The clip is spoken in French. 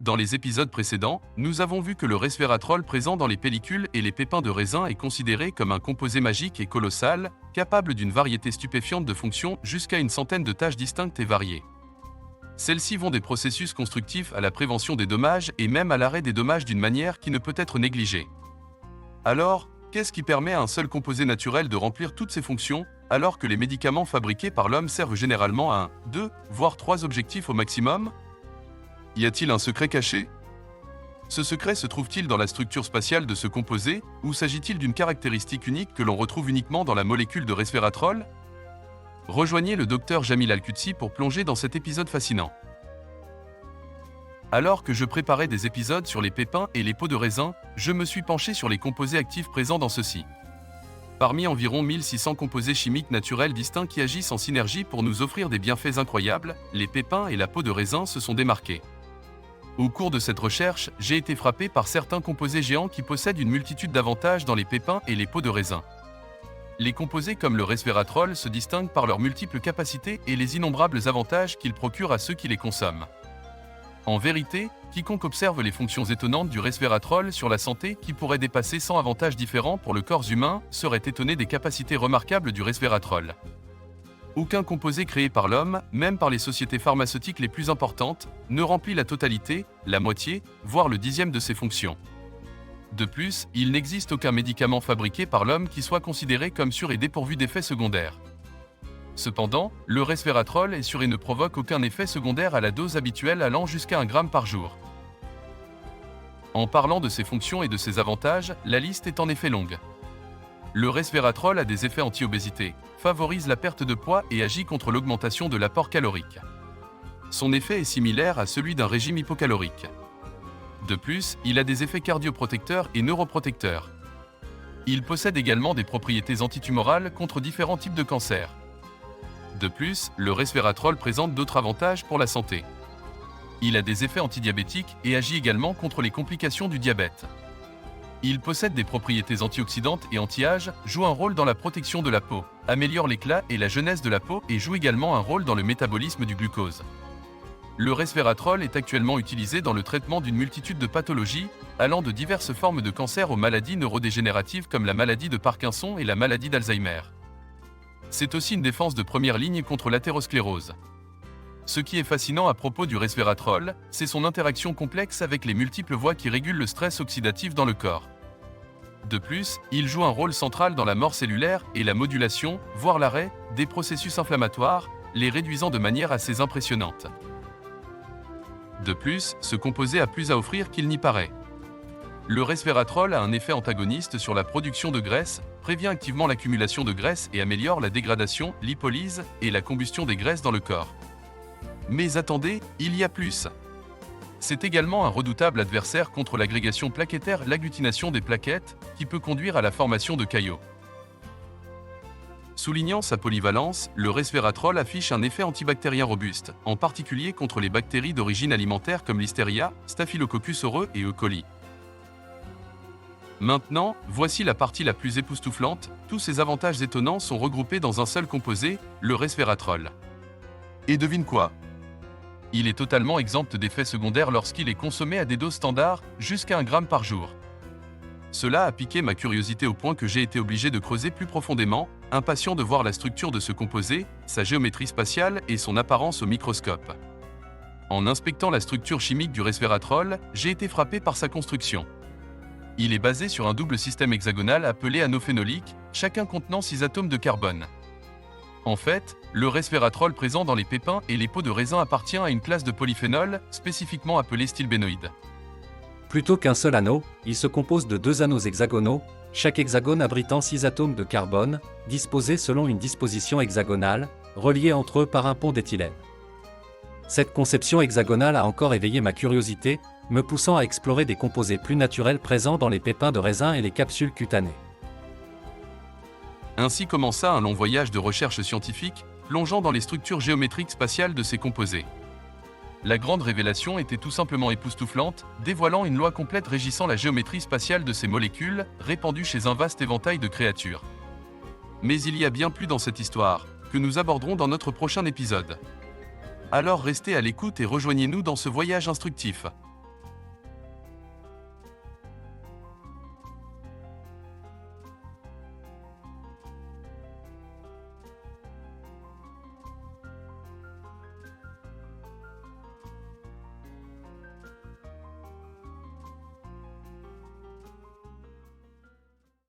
Dans les épisodes précédents, nous avons vu que le resveratrol présent dans les pellicules et les pépins de raisin est considéré comme un composé magique et colossal, capable d'une variété stupéfiante de fonctions jusqu'à une centaine de tâches distinctes et variées. Celles-ci vont des processus constructifs à la prévention des dommages et même à l'arrêt des dommages d'une manière qui ne peut être négligée. Alors, qu'est-ce qui permet à un seul composé naturel de remplir toutes ces fonctions, alors que les médicaments fabriqués par l'homme servent généralement à 1, 2, voire 3 objectifs au maximum? Y a-t-il un secret caché? Ce secret se trouve-t-il dans la structure spatiale de ce composé, ou s'agit-il d'une caractéristique unique que l'on retrouve uniquement dans la molécule de resveratrol? Rejoignez le docteur Jamil Al-Qudsi pour plonger dans cet épisode fascinant. Alors que je préparais des épisodes sur les pépins et les peaux de raisin, je me suis penché sur les composés actifs présents dans ceux-ci. Parmi environ 1600 composés chimiques naturels distincts qui agissent en synergie pour nous offrir des bienfaits incroyables, les pépins et la peau de raisin se sont démarqués. Au cours de cette recherche, j'ai été frappé par certains composés géants qui possèdent une multitude d'avantages dans les pépins et les peaux de raisin. Les composés comme le resveratrol se distinguent par leurs multiples capacités et les innombrables avantages qu'ils procurent à ceux qui les consomment. En vérité, quiconque observe les fonctions étonnantes du resveratrol sur la santé qui pourraient dépasser 100 avantages différents pour le corps humain serait étonné des capacités remarquables du resveratrol. Aucun composé créé par l'homme, même par les sociétés pharmaceutiques les plus importantes, ne remplit la totalité, la moitié, voire le dixième de ses fonctions. De plus, il n'existe aucun médicament fabriqué par l'homme qui soit considéré comme sûr et dépourvu d'effets secondaires. Cependant, le resveratrol est sûr et ne provoque aucun effet secondaire à la dose habituelle allant jusqu'à 1 gramme par jour. En parlant de ses fonctions et de ses avantages, la liste est en effet longue. Le resveratrol a des effets anti-obésité, favorise la perte de poids et agit contre l'augmentation de l'apport calorique. Son effet est similaire à celui d'un régime hypocalorique. De plus, il a des effets cardioprotecteurs et neuroprotecteurs. Il possède également des propriétés antitumorales contre différents types de cancers. De plus, le resveratrol présente d'autres avantages pour la santé. Il a des effets antidiabétiques et agit également contre les complications du diabète. Il possède des propriétés antioxydantes et anti-âge, joue un rôle dans la protection de la peau, améliore l'éclat et la jeunesse de la peau et joue également un rôle dans le métabolisme du glucose. Le resveratrol est actuellement utilisé dans le traitement d'une multitude de pathologies, allant de diverses formes de cancer aux maladies neurodégénératives comme la maladie de Parkinson et la maladie d'Alzheimer. C'est aussi une défense de première ligne contre l'athérosclérose. Ce qui est fascinant à propos du resveratrol, c'est son interaction complexe avec les multiples voies qui régulent le stress oxydatif dans le corps. De plus, il joue un rôle central dans la mort cellulaire et la modulation, voire l'arrêt, des processus inflammatoires, les réduisant de manière assez impressionnante. De plus, ce composé a plus à offrir qu'il n'y paraît. Le resveratrol a un effet antagoniste sur la production de graisse, prévient activement l'accumulation de graisse et améliore la dégradation, lipolyse et la combustion des graisses dans le corps. Mais attendez, il y a plus. C'est également un redoutable adversaire contre l'agrégation plaquettaire, l'agglutination des plaquettes, qui peut conduire à la formation de caillots. Soulignant sa polyvalence, le resveratrol affiche un effet antibactérien robuste, en particulier contre les bactéries d'origine alimentaire comme Listeria, Staphylococcus aureus et E. coli. Maintenant, voici la partie la plus époustouflante, tous ces avantages étonnants sont regroupés dans un seul composé, le resveratrol. Et devine quoi? Il est totalement exempt d'effets secondaires lorsqu'il est consommé à des doses standards, jusqu'à 1 gramme par jour. Cela a piqué ma curiosité au point que j'ai été obligé de creuser plus profondément, impatient de voir la structure de ce composé, sa géométrie spatiale et son apparence au microscope. En inspectant la structure chimique du resveratrol, j'ai été frappé par sa construction. Il est basé sur un double système hexagonal appelé anophénolique, chacun contenant 6 atomes de carbone. En fait, le resveratrol présent dans les pépins et les peaux de raisin appartient à une classe de polyphénols, spécifiquement appelés stilbénoïdes. Plutôt qu'un seul anneau, il se compose de 2 anneaux hexagonaux, chaque hexagone abritant 6 atomes de carbone, disposés selon une disposition hexagonale, reliés entre eux par un pont d'éthylène. Cette conception hexagonale a encore éveillé ma curiosité, me poussant à explorer des composés plus naturels présents dans les pépins de raisin et les capsules cutanées. Ainsi commença un long voyage de recherche scientifique, plongeant dans les structures géométriques spatiales de ces composés. La grande révélation était tout simplement époustouflante, dévoilant une loi complète régissant la géométrie spatiale de ces molécules, répandues chez un vaste éventail de créatures. Mais il y a bien plus dans cette histoire, que nous aborderons dans notre prochain épisode. Alors restez à l'écoute et rejoignez-nous dans ce voyage instructif.